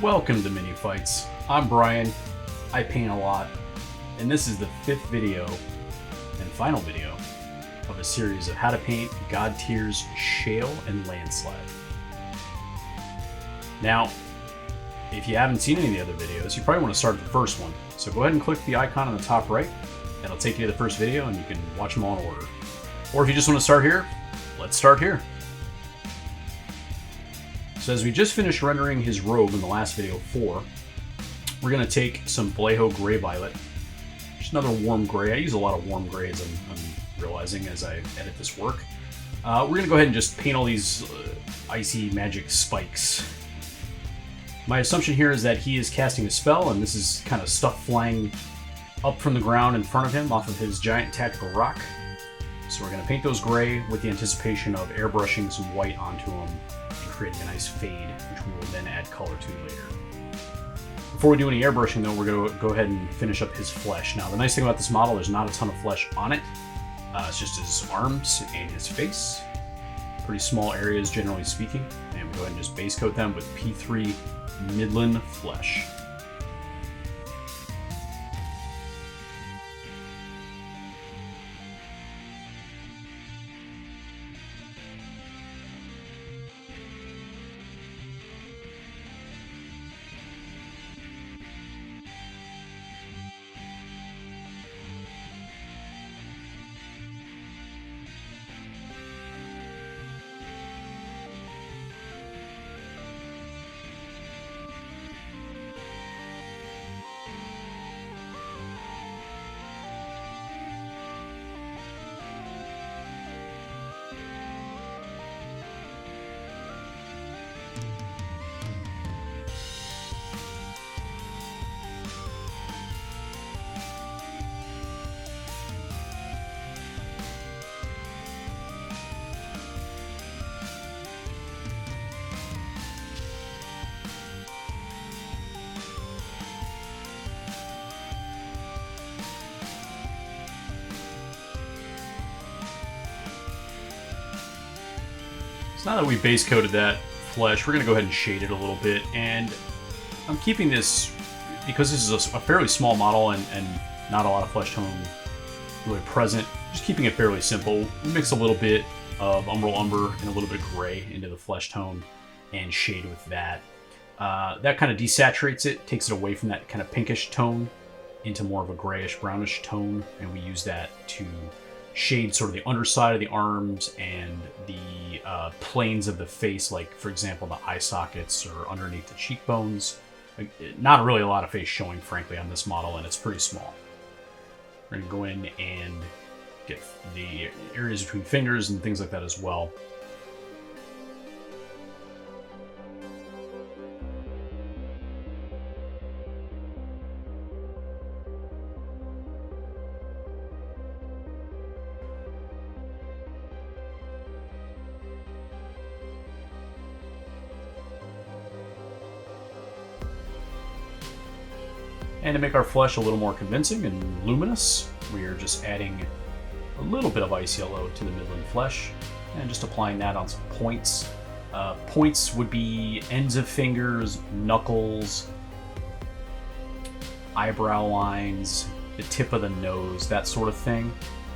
Welcome to Mini Fights. I'm Brian. I paint a lot, and this is the fifth video and final video of a series of how to paint Godtear's Shayle and Landslide. Now, if you haven't seen any of the other videos, you probably want to start at the first one. So go ahead and click the icon on the top right. That'll take you to the first video, and you can watch them all in order. Or if you just want to start here, let's start here. So as we just finished rendering his robe in the last video 4, we're going to take some Vallejo Gray Violet, just another warm gray. I use a lot of warm grays, I'm realizing as I edit this work. We're going to go ahead and just paint all these icy magic spikes. My assumption here is that he is casting a spell, and this is kind of stuff flying up from the ground in front of him off of his giant tactical rock. So we're going to paint those gray with the anticipation of airbrushing some white onto them and creating a nice fade, which we will then add color to later. Before we do any airbrushing though, we're going to go ahead and finish up his flesh. Now the nice thing about this model, there's not a ton of flesh on it. It's just his arms and his face. Pretty small areas generally speaking. And we go ahead and just base coat them with P3 Midland Flesh. So now that we base coated that flesh, we're going to go ahead and shade it a little bit. And I'm keeping this, because this is a fairly small model and not a lot of flesh tone really present, just keeping it fairly simple. We mix a little bit of umbral umber and a little bit of gray into the flesh tone and shade with that. That kind of desaturates it, takes it away from that kind of pinkish tone into more of a grayish brownish tone, and we use that to shade sort of the underside of the arms and the planes of the face, like for example the eye sockets or underneath the cheekbones. Not really a lot of face showing frankly on this model, and it's pretty small. We're going to go in and get the areas between fingers and things like that as well. And to make our flesh a little more convincing and luminous, we are just adding a little bit of ice yellow to the Midland flesh and just applying that on some points. Points would be ends of fingers, knuckles, eyebrow lines, the tip of the nose, that sort of thing.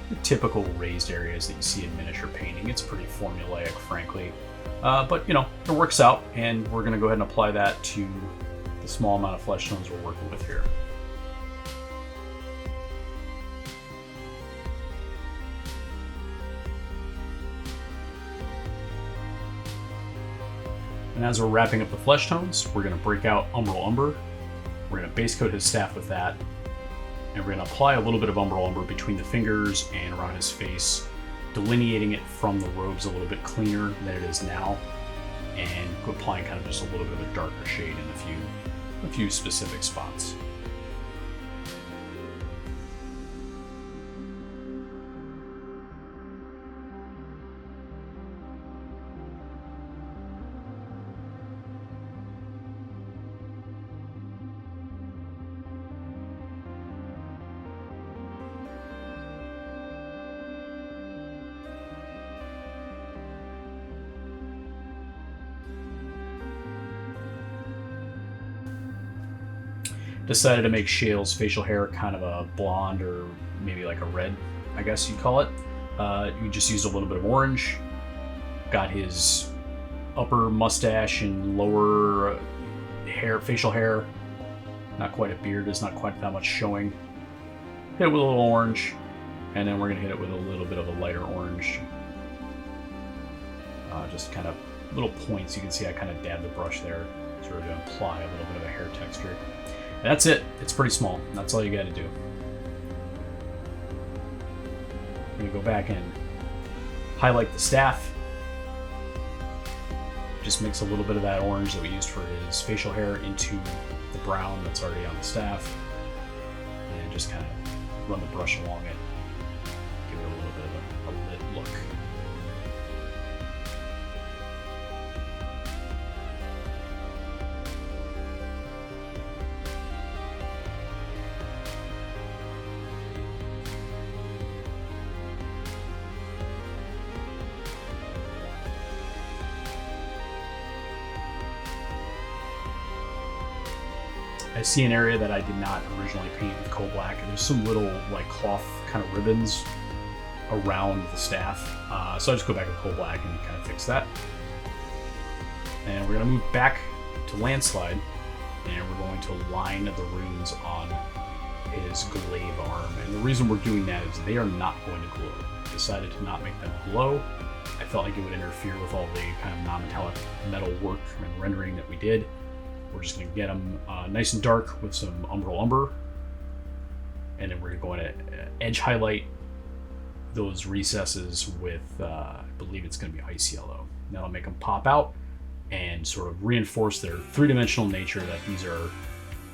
The typical raised areas that you see in miniature painting. It's pretty formulaic, frankly. But, you know, it works out, and we're going to go ahead and apply that to the small amount of flesh tones we're working with here. And as we're wrapping up the flesh tones, we're going to break out umbral umber. We're going to base coat his staff with that, and we're going to apply a little bit of umbral umber between the fingers and around his face, delineating it from the robes a little bit cleaner than it is now, and applying kind of just a little bit of a darker shade in a few specific spots. decided to make Shayle's facial hair kind of a blonde or maybe like a red, I guess you'd call it. You just used a little bit of orange. Got his upper mustache and lower hair, facial hair. Not quite a beard, there's not quite that much showing. Hit it with a little orange, and then we're going to hit it with a little bit of a lighter orange. Just kind of little points. You can see I kind of dabbed the brush there, sort of to imply a little bit of a hair texture. And that's it. It's pretty small. That's all you got to do. I'm going to go back and highlight the staff. Just mix a little bit of that orange that we used for his facial hair into the brown that's already on the staff. And just kind of run the brush along it. Give it a little bit of a lit look. I see an area that I did not originally paint with coal black, and there's some little like cloth kind of ribbons around the staff. So I just go back with coal black and kind of fix that. And we're going to move back to landslide, and we're going to line the runes on his glaive arm. And the reason we're doing that is they are not going to glow. I decided to not make them glow. I felt like it would interfere with all the kind of non-metallic metal work and rendering that we did. We're just going to get them nice and dark with some umbral umber. And then we're going to edge highlight those recesses with, I believe it's going to be ice yellow. That'll make them pop out and sort of reinforce their three-dimensional nature, that these are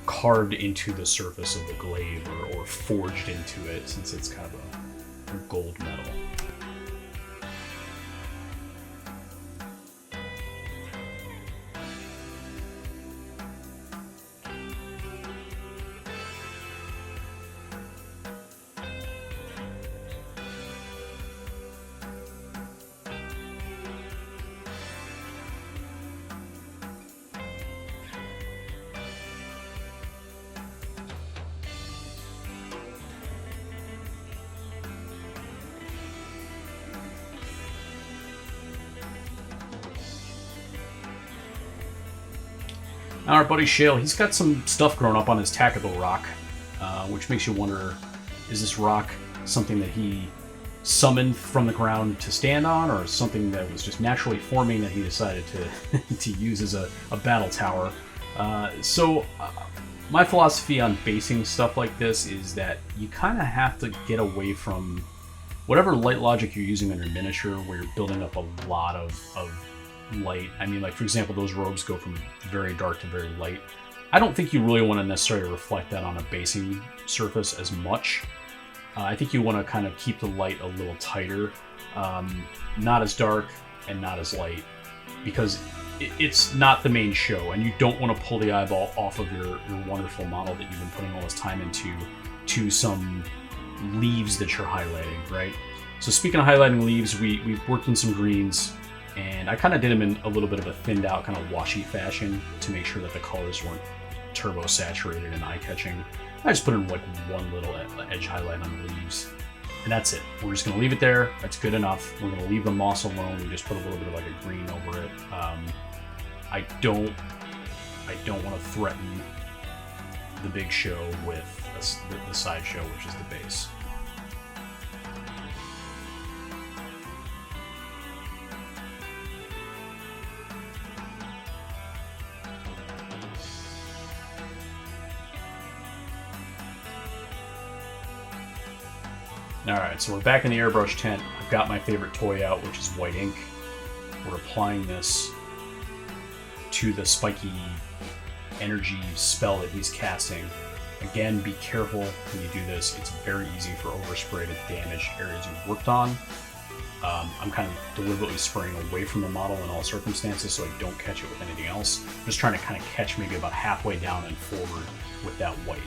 carved into the surface of the glaive or forged into it, since it's kind of a gold metal. Now our buddy Shayle, he's got some stuff growing up on his tactical rock, which makes you wonder, is this rock something that he summoned from the ground to stand on, or something that was just naturally forming that he decided to to use as a battle tower? My philosophy on basing stuff like this is that you kind of have to get away from whatever light logic you're using on your miniature, where you're building up a lot of light. I mean, like, for example, those robes go from very dark to very light. I don't think you really want to necessarily reflect that on a basing surface as much. I think you want to kind of keep the light a little tighter, not as dark and not as light, because it's not the main show, and you don't want to pull the eyeball off of your wonderful model that you've been putting all this time into to some leaves that you're highlighting, right? So speaking of highlighting leaves, we worked in some greens, and I kind of did them in a little bit of a thinned out kind of washy fashion to make sure that the colors weren't turbo saturated and eye-catching. I just put in like one little edge highlight on the leaves, and that's it. We're just going to leave it there. That's good enough. We're going to leave the moss alone. We just put a little bit of like a green over it. I don't want to threaten the big show with the side show, which is the base. Alright, so we're back in the airbrush tent. I've got my favorite toy out, which is white ink. We're applying this to the spiky energy spell that he's casting. Again, be careful when you do this. It's very easy for overspray to damage areas you've worked on. I'm kind of deliberately spraying away from the model in all circumstances so I don't catch it with anything else. I'm just trying to kind of catch maybe about halfway down and forward with that white.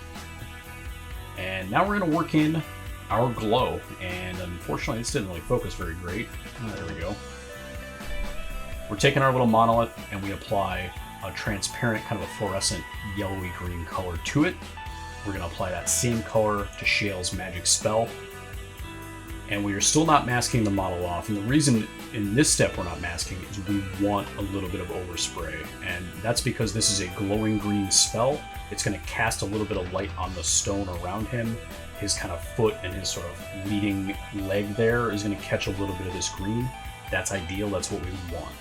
And now we're going to work in our glow, and unfortunately this didn't really focus very great. Oh, there we go. We're taking our little monolith and we apply a transparent, kind of a fluorescent yellowy green color to it. We're going to apply that same color to Shayle's magic spell. And we are still not masking the model off. And the reason in this step we're not masking is we want a little bit of overspray. And that's because this is a glowing green spell. It's going to cast a little bit of light on the stone around him. His kind of foot and his sort of leading leg there is going to catch a little bit of this green. That's ideal. That's what we want.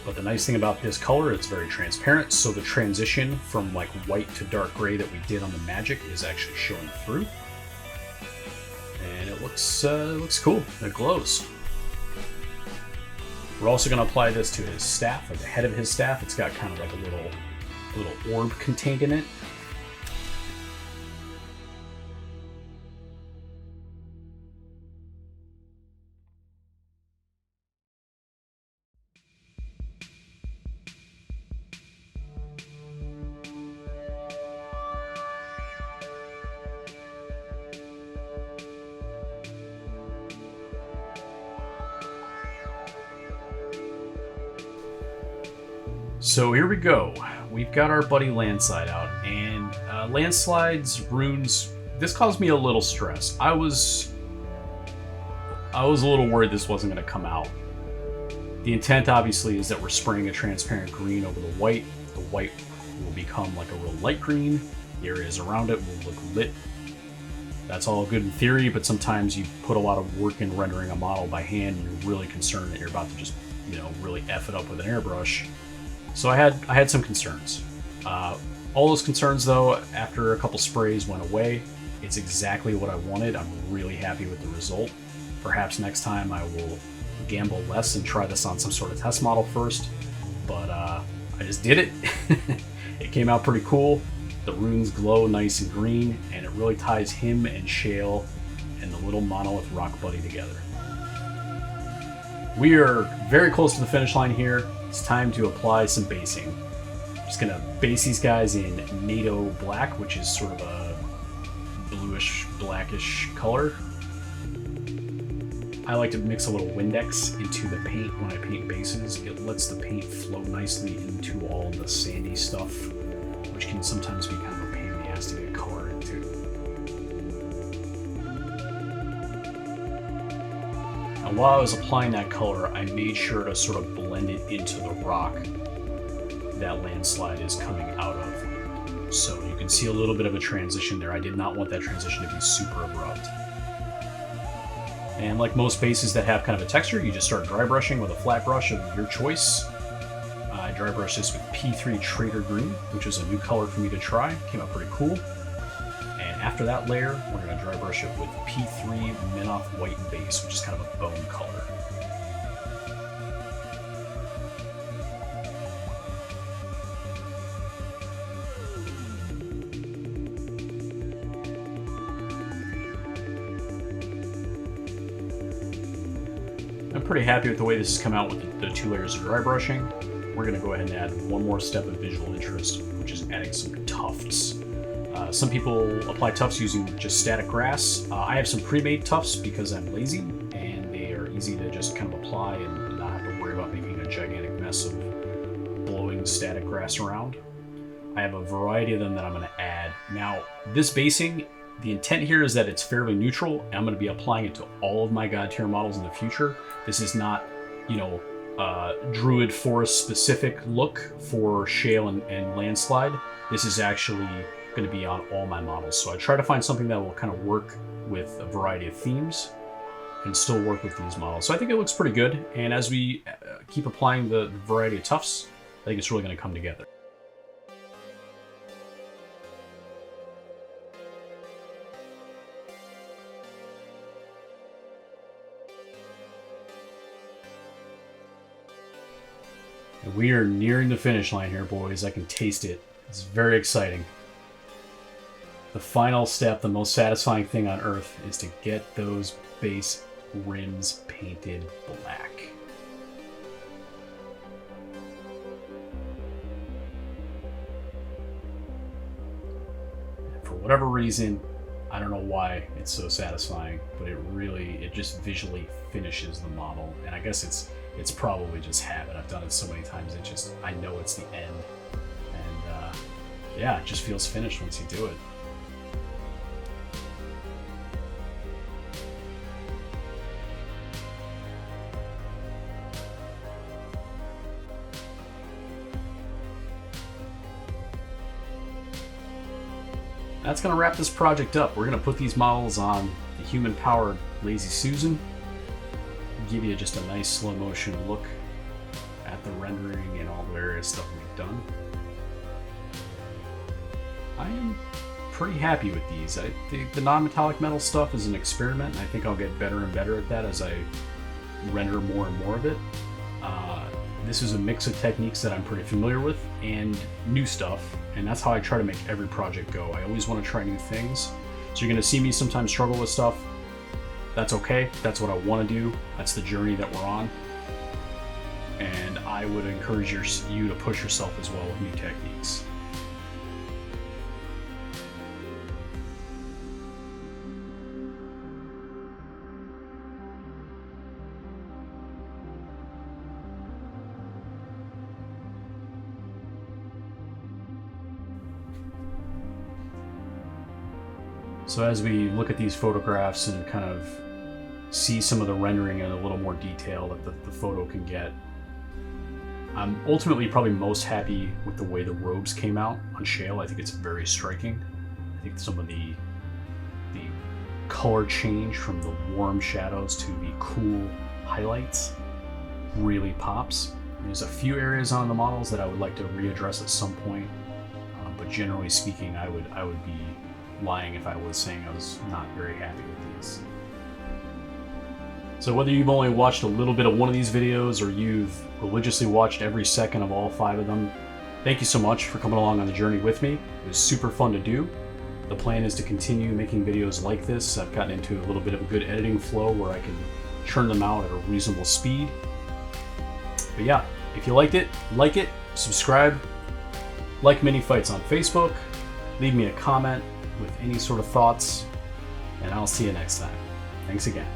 But the nice thing about this color, it's very transparent. So the transition from like white to dark gray that we did on the magic is actually showing through. And it looks cool. It glows. We're also going to apply this to his staff, like the head of his staff. It's got kind of like a little orb contained in it. So here we go. We've got our buddy Landslide out, and Landslide's runes, this caused me a little stress. I was a little worried this wasn't going to come out. The intent obviously is that we're spraying a transparent green over the white. The white will become like a real light green. The areas around it will look lit. That's all good in theory, but sometimes you put a lot of work in rendering a model by hand, and you're really concerned that you're about to just, really F it up with an airbrush. So I had some concerns. All those concerns, though, after a couple sprays went away. It's exactly what I wanted. I'm really happy with the result. Perhaps next time I will gamble less and try this on some sort of test model first. But I just did it. It came out pretty cool. The runes glow nice and green, and it really ties him and Shayle and the little monolith rock buddy together. We are very close to the finish line here. It's time to apply some basing. I'm just gonna base these guys in NATO black, which is sort of a bluish, blackish color. I like to mix a little Windex into the paint when I paint bases. It lets the paint flow nicely into all the sandy stuff, which can sometimes be kind of a pain in the ass to get color into. And while I was applying that color, I made sure to sort of blend it into the rock that Landslide is coming out of. So you can see a little bit of a transition there. I did not want that transition to be super abrupt. And like most bases that have kind of a texture, you just start dry brushing with a flat brush of your choice. I dry brushed this with P3 Trader Green, which is a new color for me to try. Came out pretty cool. And after that layer, we're going to dry brush it with P3 Minoth White Base, which is kind of a bone color. I'm pretty happy with the way this has come out with the 2 layers of dry brushing. We're going to go ahead and add one more step of visual interest, which is adding some tufts. Some people apply tufts using just static grass. I have some pre-made tufts because I'm lazy, and they are easy to just kind of apply and not have to worry about making a gigantic mess of blowing static grass around. I have a variety of them that I'm going to add. Now, this basing, the intent here is that it's fairly neutral, and I'm going to be applying it to all of my Godtear models in the future. This is not, Druid Forest specific look for Shayle and Landslide. This is actually going to be on all my models. So I try to find something that will kind of work with a variety of themes and still work with these models. So I think it looks pretty good. And as we keep applying the variety of tufts, I think it's really going to come together. And we are nearing the finish line here, boys. I can taste it. It's very exciting. The final step, the most satisfying thing on earth, is to get those base rims painted black. And for whatever reason, I don't know why it's so satisfying, but it just visually finishes the model. And I guess It's probably just habit. I've done it so many times, I know it's the end. And yeah, it just feels finished once you do it. That's going to wrap this project up. We're going to put these models on the human-powered Lazy Susan. Give you just a nice slow motion look at the rendering and all the various stuff we've done. I am pretty happy with these. The non-metallic metal stuff is an experiment, and I think I'll get better and better at that as I render more and more of it. This is a mix of techniques that I'm pretty familiar with and new stuff, and that's how I try to make every project go. I always want to try new things. So you're going to see me sometimes struggle with stuff. That's okay. That's what I want to do. That's the journey that we're on. And I would encourage you to push yourself as well with new techniques. So as we look at these photographs and kind of see some of the rendering in a little more detail that the photo can get, I'm ultimately probably most happy with the way the robes came out on Shayle. I think it's very striking. I think some of the color change from the warm shadows to the cool highlights really pops. There's a few areas on the models that I would like to readdress at some point, but generally speaking, I would be lying if I was saying I was not very happy with these. So whether you've only watched a little bit of one of these videos or you've religiously watched every second of all 5 of them, thank you so much for coming along on the journey with me. It was super fun to do. The plan is to continue making videos like this. I've gotten into a little bit of a good editing flow where I can churn them out at a reasonable speed. But yeah, if you liked it, like it, subscribe, like Mini Fights on Facebook, leave me a comment with any sort of thoughts, and I'll see you next time. Thanks again.